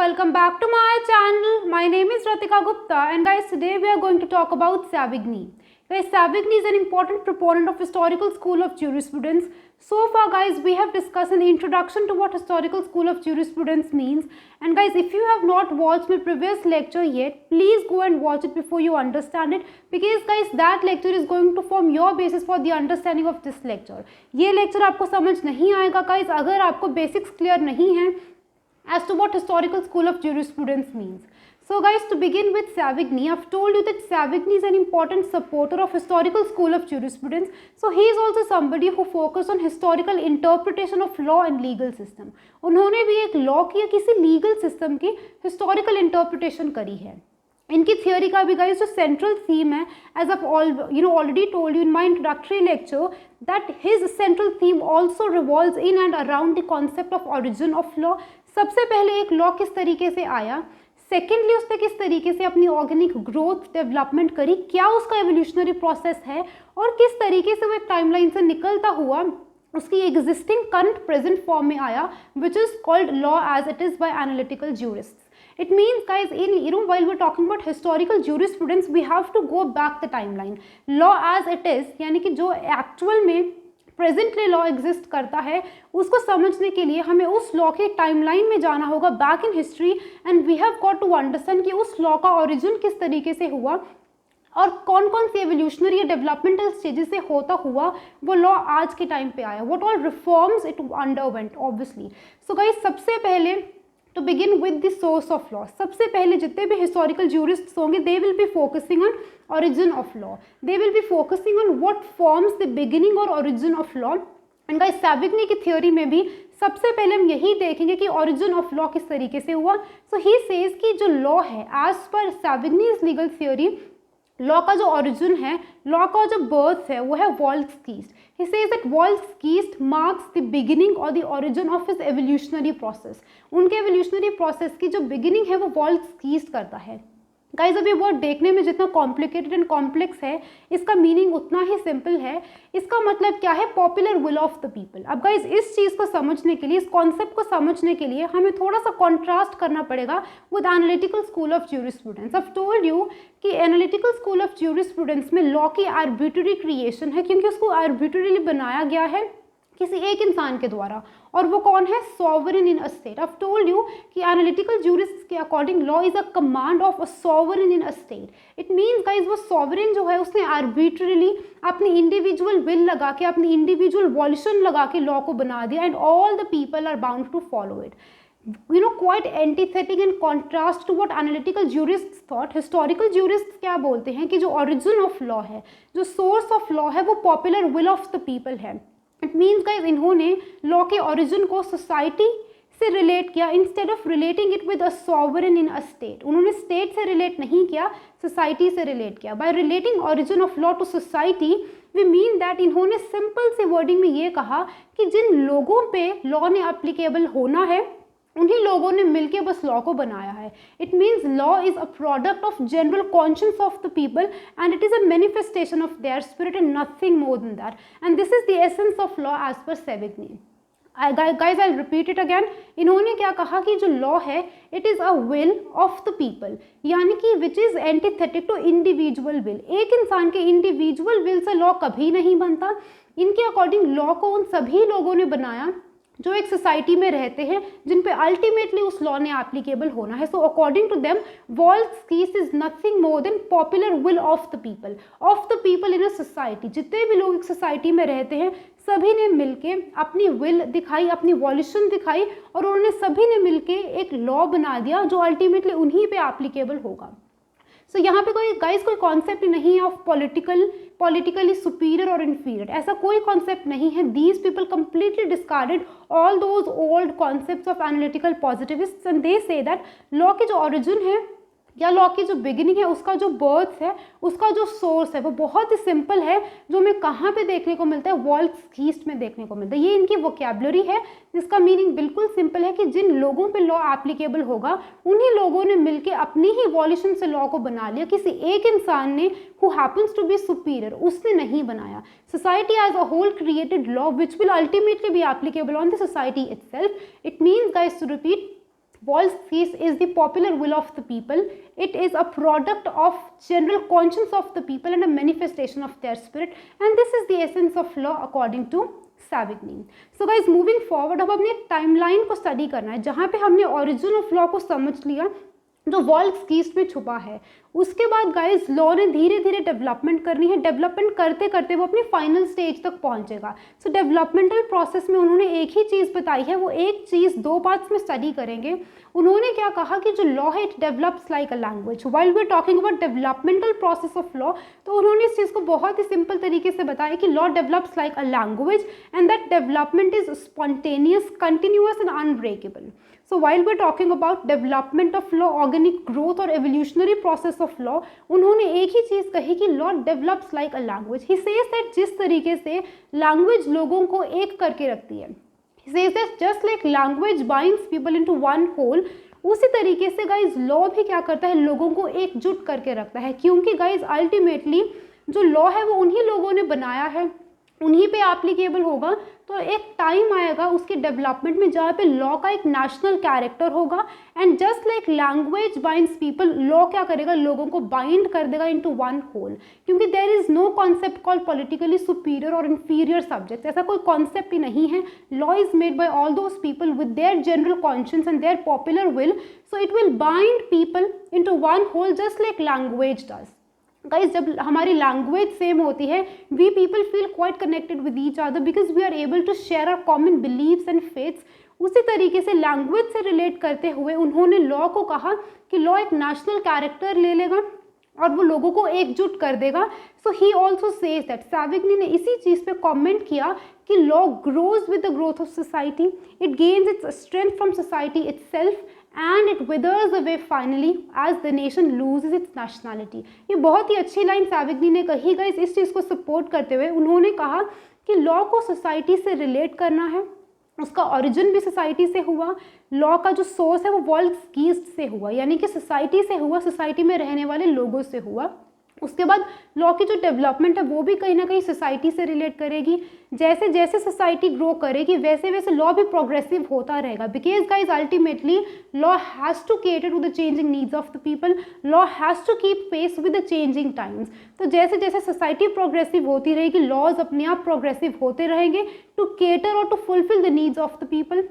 welcome back to my channel. My name is Ratika Gupta and guys, today we are going to talk about Savigny. Guys, Savigny is an important proponent of historical school of jurisprudence. So far guys, we have discussed an introduction to what historical school of jurisprudence means. And guys, if you have not watched my previous lecture yet, please go and watch it before you understand it. Because guys, that lecture is going to form your basis for the understanding of this lecture. ये lecture आपको समझ नहीं आएगा guys, अगर आपको basics clear नहीं है as to what historical school of jurisprudence means. So guys, to begin with Savigny, I've told you that Savigny is an important supporter of historical school of jurisprudence. So he is also somebody who focused on historical interpretation of law and legal system. उन्होंने भी एक law की या किसी legal system की historical interpretation करी है. इनकी थियोरी का भी गाइस जो सेंट्रल थीम है, as I've already told you in my introductory lecture that his central theme also revolves in and around the concept of origin of law. सबसे पहले एक लॉ किस तरीके से आया, सेकेंडली उसने किस तरीके से अपनी ऑर्गेनिक ग्रोथ डेवलपमेंट करी, क्या उसका एवोल्यूशनरी प्रोसेस है और किस तरीके से वो एक टाइमलाइन से निकलता हुआ उसकी एग्जिस्टिंग करंट प्रेजेंट फॉर्म में आया, which is called law as it is by analytical jurists. It means guys, while we're talking about historical jurisprudence, we have to go back the timeline. Law as it is, यानी कि जो actual में presently law exist करता है, उसको समझने के लिए हमें उस लॉ के टाइमलाइन में जाना होगा back in history, and we have got to understand कि उस लॉ का ओरिजिन किस तरीके से हुआ और कौन कौन सी एवोल्यूशनरी या डेवलपमेंटल स्टेजेस से होता हुआ वो लॉ आज के टाइम पे आया, what all reforms it underwent obviously. So guys, सबसे पहले to begin with the source of law, सबसे पहले जितने भी historical jurists होंगे, they will be focusing on origin of law. They will be focusing on what forms the beginning or origin of law. And guys, Savigny की theory में भी सबसे पहले हम यही देखेंगे कि origin of law किस तरीके से हुआ. So he says कि जो law है, as per Savigny's legal theory, law का जो ओरिजिन है, लॉ का जो बर्थ है, वो है volksgeist. He says that volksgeist marks the beginning or the origin of his evolutionary process. उनके एवोल्यूशनरी प्रोसेस की जो बिगिनिंग है वो वॉल्स्कीस्ट करता है. गाइज, अब ये वर्ड देखने में जितना कॉम्प्लिकेटेड एंड कॉम्प्लेक्स है, इसका मीनिंग उतना ही सिंपल है. इसका मतलब क्या है? Popular will of the people. अब गाइज, इस चीज़ को समझने के लिए, इस कॉन्सेप्ट को समझने के लिए हमें थोड़ा सा कॉन्ट्रास्ट करना पड़ेगा with analytical school of jurisprudence. I have told you कि एनालिटिकल स्कूल ऑफ ज्यूरिस्प्रूडेंस में लॉ की आर्बिट्ररी क्रिएशन है, क्योंकि उसको आर्बिट्ररीली बनाया गया है किसी एक इंसान के द्वारा, और वो कौन है? Sovereign in a state. I have told you कि एनालिटिकल ज्यूरिस्ट्स के according law is a command of a sovereign in a state. It means guys, वो सॉवरेन जो है उसने आर्बिट्ररीली अपनी इंडिविजुअल विल लगा के, अपनी इंडिविजुअल वॉल्यूशन लगा के लॉ को बना दिया, and all the people are bound to follow it. Quite antithetic in contrast to what analytical jurists thought. Historical jurists क्या बोलते हैं कि जो origin of law है, जो source of law है, वो popular will of the people है. इट मीन्स गाइज, इन्होंने लॉ के ओरिजिन को सोसाइटी से रिलेट किया instead of relating it with a sovereign in a state. उन्होंने स्टेट से रिलेट नहीं किया, सोसाइटी से रिलेट किया. By relating origin of law to society we mean that इन्होंने सिंपल से वर्डिंग में ये कहा कि जिन लोगों पे लॉ ने एप्लीकेबल होना है, उन्हीं लोगों ने मिलकर बस लॉ को बनाया है. It means law is a product of general conscience of the people and it is a manifestation of their spirit and nothing more than that. And this is the essence of law as per Savigny. Guys, I repeat it again. इन्होंने क्या कहा कि जो law है, it is a will of the people, यानी कि which is antithetic to individual will. एक इंसान के इंडिविजुअल विल से लॉ कभी नहीं बनता. इनके अकॉर्डिंग लॉ को उन सभी लोगों ने बनाया जो एक सोसाइटी में रहते हैं, जिन पे अल्टीमेटली उस लॉ ने एप्लीकेबल होना है. So according to them, volksgeist is nothing more than popular will of the people in a society. जितने भी लोग एक सोसाइटी में रहते हैं, सभी ने मिलके अपनी विल दिखाई, अपनी वॉल्यूशन दिखाई, और उन्होंने सभी ने मिलके एक लॉ बना दिया जो अल्टीमेटली उन्हीं पे एप्लीकेबल होगा. सो यहाँ पे कोई कॉन्सेप्ट नहीं है ऑफ पॉलिटिकली सुपीरियर और इन्फीरियर. ऐसा कोई कॉन्सेप्ट नहीं है. These people completely discarded all those old concepts of analytical positivists and they say that law के जो ओरिजिन है या लॉ की जो बिगिनिंग है, उसका जो बर्थ है, उसका जो सोर्स है, वो बहुत ही सिंपल है. जो हमें कहाँ पे देखने को मिलता है? वॉल्स्कीस्ट में देखने को मिलता है. ये इनकी वोकैबुलरी है, जिसका मीनिंग बिल्कुल सिंपल है कि जिन लोगों पे लॉ एप्लीकेबल होगा, उन्हीं लोगों ने मिलकर अपनी ही वॉल्यूशन से लॉ को बना लिया. किसी एक इंसान ने who happens to be superior, उसने नहीं बनाया. Society as a whole created law which will ultimately be applicable on the society itself. It means guys, to repeat, Volksgeist is the popular will of the people. It is a product of general conscience of the people and a manifestation of their spirit. And this is the essence of law according to Savigny. So guys, moving forward, अब हमने timeline को study करना है, जहाँ पे हमने origin of law को समझ लिया जो वॉल्क्सगीस्ट में छुपा है। उसके बाद गाइस लॉ ने धीरे धीरे डेवलपमेंट करनी है, डेवलपमेंट करते करते वो अपनी फाइनल स्टेज तक पहुंचेगा। सो डेवलपमेंटल प्रोसेस में उन्होंने एक ही चीज़ बताई है, वो एक चीज़ दो पार्ट्स में स्टडी करेंगे। उन्होंने क्या कहा कि जो लॉ है it develops like a language. While we are talking about developmental process of law, तो उन्होंने इस चीज़ को बहुत ही सिंपल तरीके से बताया कि law develops like a language and that development is spontaneous, continuous and unbreakable. So while we're talking about development of law, organic growth और evolutionary process of law, उन्होंने एक ही चीज़ कही कि law develops like a language. He says that जिस तरीके से language लोगों को एक करके रखती है, he says that just like language binds people into one whole, उसी तरीके से गाइज लॉ भी क्या करता है, लोगों को एकजुट करके रखता है। क्योंकि गाइज अल्टीमेटली जो लॉ है वो उन्हीं लोगों ने बनाया है, उन्हीं पे एप्लीकेबल होगा। तो एक टाइम आएगा उसकी डेवलपमेंट में जहाँ पे लॉ का एक नेशनल कैरेक्टर होगा। And just like language binds people, law क्या करेगा, लोगों को बाइंड कर देगा इनटू वन होल। क्योंकि there is no concept called politically superior और इन्फीरियर सब्जेक्ट, ऐसा कोई कॉन्सेप्ट ही नहीं है। Law is made by all those people with their general conscience and their popular will, so it will bind people into one whole just like language does. Guys जब हमारी language same होती है, we people feel quite connected with each other because we are able to share our common beliefs and faiths. उसी तरीके से language से relate करते हुए उन्होंने लॉ को कहा कि लॉ एक नेशनल कैरेक्टर ले लेगा और वो लोगों को एकजुट कर देगा। सो ही ऑल्सो सेज दैट, सैविग्नी ने इसी चीज़ पे कमेंट किया कि law grows with the growth of society, it gains its strength from society itself and it withers away finally as the nation loses its nationality। ये बहुत ही अच्छी लाइन सैविग्नी ने कही। गाइस इस चीज़ को सपोर्ट करते हुए उन्होंने कहा कि लॉ को सोसाइटी से रिलेट करना है, उसका ओरिजिन भी सोसाइटी से हुआ, लॉ का जो सोर्स है वो वॉल्क्सगीस्ट से हुआ, यानी कि सोसाइटी से हुआ, सोसाइटी में रहने वाले लोगों से हुआ। उसके बाद लॉ की जो डेवलपमेंट है वो भी कहीं ना कहीं सोसाइटी से रिलेट करेगी। जैसे जैसे सोसाइटी ग्रो करेगी वैसे वैसे लॉ भी प्रोग्रेसिव होता रहेगा। Because guys ultimately law has to cater to the changing needs of the people, law has to keep pace with the changing times. तो जैसे जैसे सोसाइटी प्रोग्रेसिव होती रहेगी, लॉज अपने आप प्रोग्रेसिव होते रहेंगे टू केटर और to fulfil the needs of the people.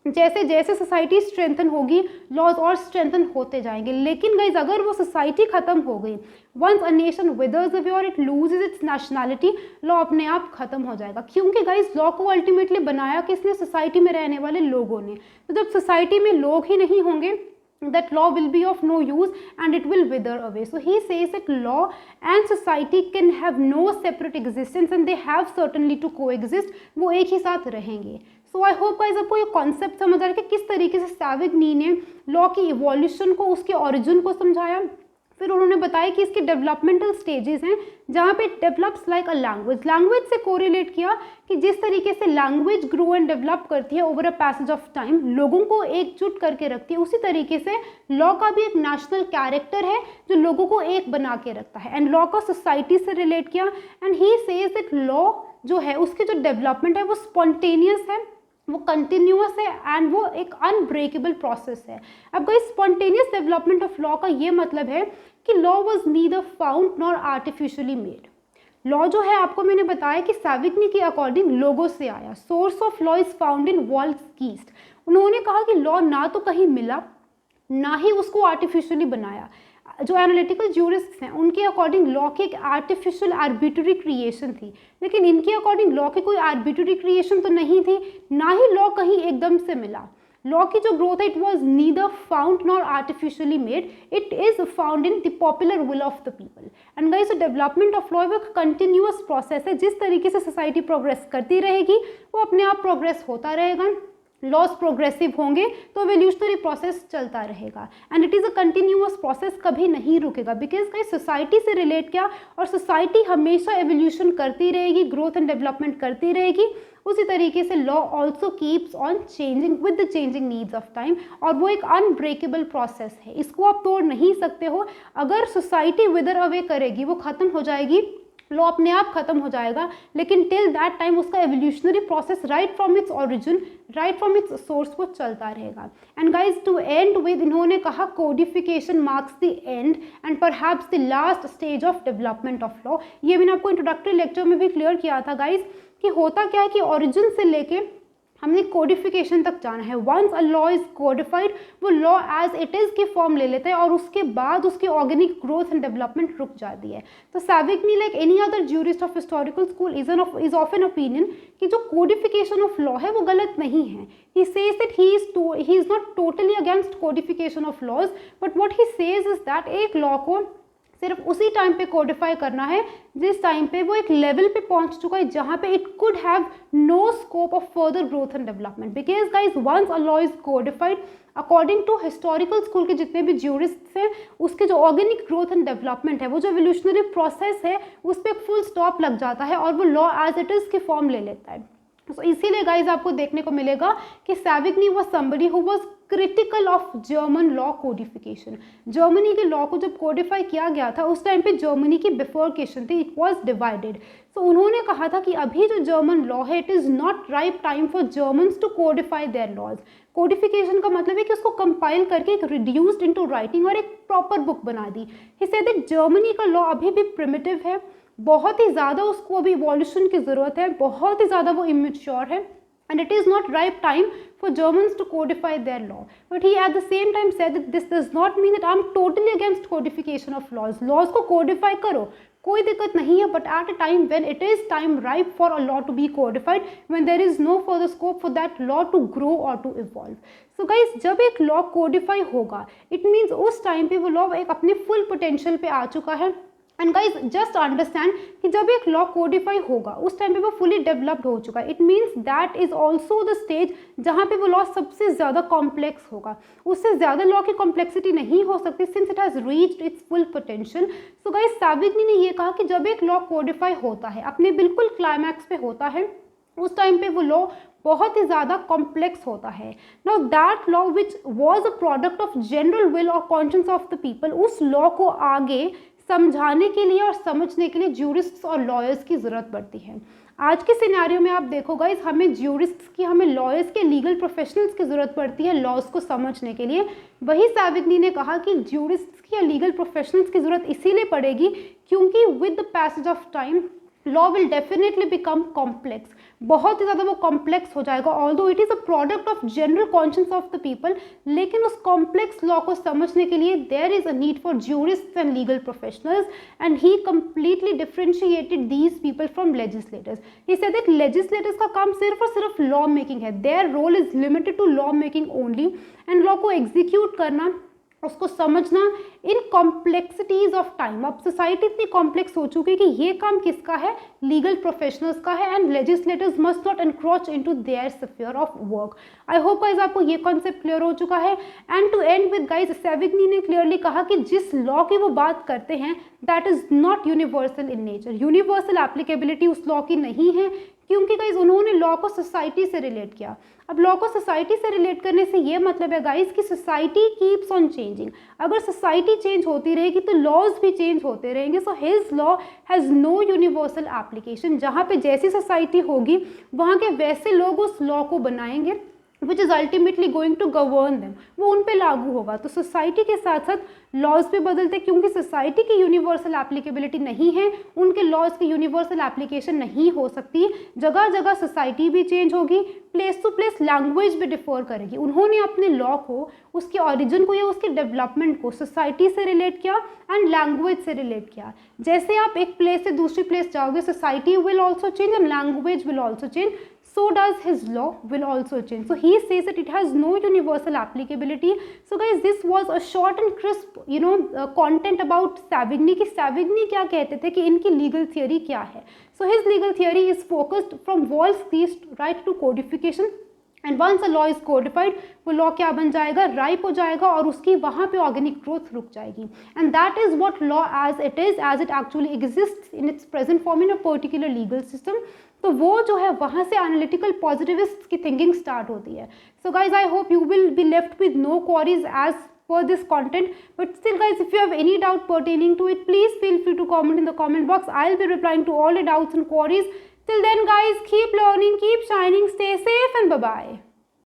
जैसे जैसे सोसाइटी स्ट्रेंथन होगी लॉज और स्ट्रेंथन होते जाएंगे। लेकिन गाइज अगर वो सोसाइटी खत्म हो गई, once a nation withers away or it loses its nationality, law अपने आप खत्म हो जाएगा। क्योंकि गाइज लॉ को अल्टीमेटली बनाया किसने, सोसाइटी में रहने वाले लोगों ने। तो जब सोसाइटी में लोग ही नहीं होंगे, that law will be of no use and it will wither away. So he says that law and society can have no separate existence and they have certainly to coexist, वो एक ही साथ रहेंगे। सो I hope guys आपको ये concept समझ आ रहा है कि किस तरीके से सैविग्नी ने लॉ की इवोल्यूशन को, उसके ओरिजिन को समझाया। फिर उन्होंने बताया कि इसके डेवलपमेंटल स्टेजेस हैं जहाँ पे develops like a language, language से कोरिलेट किया कि जिस तरीके से लैंग्वेज ग्रो एंड डेवलप करती है over a passage of time, लोगों को एकजुट करके रखती है, उसी तरीके से लॉ का भी एक नेशनल कैरेक्टर है जो लोगों को एक बना के रखता है। एंड लॉ को सोसाइटी से रिलेट किया and he says that law जो है उसकी जो डेवलपमेंट है वो स्पॉन्टेनियस है, वो कंटिन्यूअस है एंड वो एक अनब्रेकेबल प्रोसेस है। अब guys spontaneous development of law का ये मतलब है कि law was neither found nor artificially made. Law जो है आपको मैंने बताया कि सैविग्नी के अकॉर्डिंग लोगों से आया। Source of law is found in volksgeist. उन्होंने कहा कि लॉ ना तो कहीं मिला ना ही उसको आर्टिफिशियली बनाया। जो एनालिटिकल ज्यूरिस्ट्स हैं उनके अकॉर्डिंग लॉ की एक आर्टिफिशियल आर्बिट्ररी क्रिएशन थी, लेकिन इनके अकॉर्डिंग लॉ की कोई आर्बिट्ररी क्रिएशन तो नहीं थी, ना ही लॉ कहीं एकदम से मिला। लॉ की जो ग्रोथ है it was neither found nor artificially made, it is found in the popular will of the people. And guys development of law एक कंटिन्यूअस प्रोसेस है। जिस तरीके से सोसाइटी प्रोग्रेस करती रहेगी वो अपने आप प्रोग्रेस होता रहेगा, लॉज प्रोग्रेसिव होंगे तो एवोल्यूशनरी प्रोसेस चलता रहेगा and it is a continuous process, कभी नहीं रुकेगा। बिकॉज गाइस सोसाइटी से रिलेट किया और सोसाइटी हमेशा एवोल्यूशन करती रहेगी, ग्रोथ एंड डेवलपमेंट करती रहेगी। उसी तरीके से law also keeps on changing with the changing needs of time, और वो एक अनब्रेकेबल प्रोसेस है, इसको आप तोड़ नहीं सकते हो। अगर सोसाइटी विदर अवे करेगी, वो खत्म हो जाएगी, लॉ अपने आप खत्म हो जाएगा, लेकिन टिल दैट टाइम उसका evolutionary process right from its origin, right from its source वो चलता रहेगा। And guys to end with, इन्होंने कहा codification marks the end and perhaps the last stage of development of law. ये मैंने आपको introductory lecture में भी क्लियर किया था गाइज कि होता क्या है कि ओरिजिन से लेके हमने कोडिफिकेशन तक जाना है। Once a law is codified, वो लॉ एज इट इज़ की फॉर्म ले लेता है और उसके बाद उसकी ऑर्गेनिक ग्रोथ एंड डेवलपमेंट रुक जाती है। तो Savigny like any other jurist of historical school is of an opinion कि जो कोडिफिकेशन ऑफ लॉ है वो गलत नहीं है। He says that he is not totally against codification of laws, but what he says is that एक law को सिर्फ उसी टाइम पे कोडिफाई करना है जिस टाइम पे वो एक लेवल पे पहुंच चुका है जहां पे it could have no scope of further growth and development. Because guys once a law is codified, according to historical school के जितने भी ज्यूरिस्ट्स हैं, उसके जो ऑर्गेनिक ग्रोथ एंड डेवलपमेंट है, वो जो एवोल्यूशनरी प्रोसेस है, उस पर फुल स्टॉप लग जाता है और वो लॉ एज इट इज़ की फॉर्म ले लेता है। तो इसीलिए गाइज आपको देखने को मिलेगा कि Savigny was somebody who was critical of German law codification. Germany के लॉ को जब कोडिफाई किया गया था उस टाइम पे जर्मनी की बिफोरकेशन थी, इट वाज डिवाइडेड। तो उन्होंने कहा था कि अभी जो जर्मन लॉ है, it is not right time for Germans to codify their laws. Codification का मतलब है कि उसको कंपाइल करके एक रिड्यूस्ड इनटू राइटिंग और एक प्रॉपर बुक बना दी। ही सेड दैट जर्मनी का लॉ अभी भी प्रिमिटिव है, बहुत ही ज़्यादा उसको अभी इवोल्यूशन की ज़रूरत है, बहुत ही ज़्यादा वो इमेच्योर है, and it is not right time for Germans to codify their law. But he at the same time said that this does not mean that I am totally against codification of laws. Laws को codify करो, कोई दिक्कत नहीं है, but at a time when it is time ripe for a law to be codified, when there is no further scope for that law to grow or to evolve. So guys, जब एक law codify होगा, it means उस time पे वो law एक अपने full potential पे आ चुका है। एंड गाइज जस्ट अंडरस्टैंड कि जब एक लॉ कोडिफाई होगा उस टाइम पे वो फुली डेवलप्ड हो चुका है। It means that is also the stage जहाँ पे वो लॉ सबसे ज़्यादा कॉम्प्लेक्स होगा। उससे ज़्यादा लॉ की कॉम्प्लेक्सिटी नहीं हो सकती since it has reached its full potential. So guys Savigny ने ये कहा कि जब एक लॉ कोडिफाई होता है, अपने बिल्कुल क्लाइमैक्स पे होता है, उस टाइम पे वो लॉ बहुत ही ज़्यादा कॉम्प्लेक्स होता है। Now that law which was a product of general will और कॉन्शियंस ऑफ द पीपल, उस लॉ को आगे समझाने के लिए और समझने के लिए ज्यूरिस्ट्स और लॉयर्स की ज़रूरत पड़ती है। आज के सिनेरियो में आप देखो गाइस, हमें ज्यूरिस्ट्स की, हमें लॉयर्स के, लीगल प्रोफेशनल्स की ज़रूरत पड़ती है लॉज को समझने के लिए। वही सैविग्नी ने कहा कि ज्यूरिस्ट्स की या लीगल प्रोफेशनल्स की ज़रूरत इसीलिए पड़ेगी क्योंकि with the passage of time law will definitely become complex, बहुत ही ज़्यादा वो कॉम्प्लेक्स हो जाएगा। Although it is a product of general conscience of the people, लेकिन उस कॉम्प्लेक्स लॉ को समझने के लिए there is a need for jurists and legal professionals, and he completely differentiated these people from legislators. He said that legislators का काम सिर्फ और सिर्फ लॉ मेकिंग है, their role is limited to law making only, and law को execute करना, उसको समझना इन कॉम्प्लेक्सिटीज ऑफ टाइम। अब सोसाइटी इतनी कॉम्प्लेक्स हो चुकी है कि ये काम किसका है, लीगल प्रोफेशनल्स का है, and legislators must not encroach into their sphere of work. I hope guys आपको ये कॉन्सेप्ट क्लियर हो चुका है। And to end with guys, Savigny ने क्लियरली कहा कि जिस लॉ की वो बात करते हैं that is not universal in nature, universal applicability उस लॉ की नहीं है, क्योंकि गाइज उन्होंने लॉ को सोसाइटी से रिलेट किया। अब लॉ को सोसाइटी से रिलेट करने से ये मतलब है गाइज कि सोसाइटी कीप्स ऑन चेंजिंग। अगर सोसाइटी चेंज होती रहेगी तो लॉज भी चेंज होते रहेंगे। So his law has no universal application. जहाँ पे जैसी सोसाइटी होगी वहाँ के वैसे लोग उस लॉ को बनाएंगे which is ultimately going to govern them, वो उन पे लागू होगा। तो सोसाइटी के साथ साथ लॉज भी बदलते, क्योंकि सोसाइटी की यूनिवर्सल एप्लीकेबिलिटी नहीं है, उनके लॉज की यूनिवर्सल एप्लीकेशन नहीं हो सकती। जगह जगह सोसाइटी भी चेंज होगी, प्लेस टू प्लेस लैंग्वेज भी डिफर करेगी। उन्होंने अपने लॉ को, उसके ओरिजिन को या उसके डेवलपमेंट को सोसाइटी से रिलेट किया एंड लैंग्वेज से रिलेट किया। जैसे आप एक प्लेस से दूसरी प्लेस जाओगे, society will also change and language will also change, so does his law will also change. So he says that it has no universal applicability. So guys, this was a short and crisp content about Savigny कि Savigny क्या कहते थे कि इनकी legal theory क्या है. So his legal theory is focused from Wolff-Thieves right to codification. And once a law is codified, वो law क्या बन जाएगा, राइप हो जाएगा और उसकी वहाँ पे ऑर्गेनिक ग्रोथ रुक जाएगी। And that is what law as it actually exist in its present form in a particular legal system. तो वो जो है वहाँ से एनालिटिकल पॉजिटिविस्ट की थिंकिंग स्टार्ट होती है. So guys I hope you will be left with no queries as per this content, but still guys, if you have any doubt pertaining to it, please feel free to comment in the comment box. I'll be replying to all your doubts and queries. Till then guys, keep learning, keep shining, stay safe, and bye bye.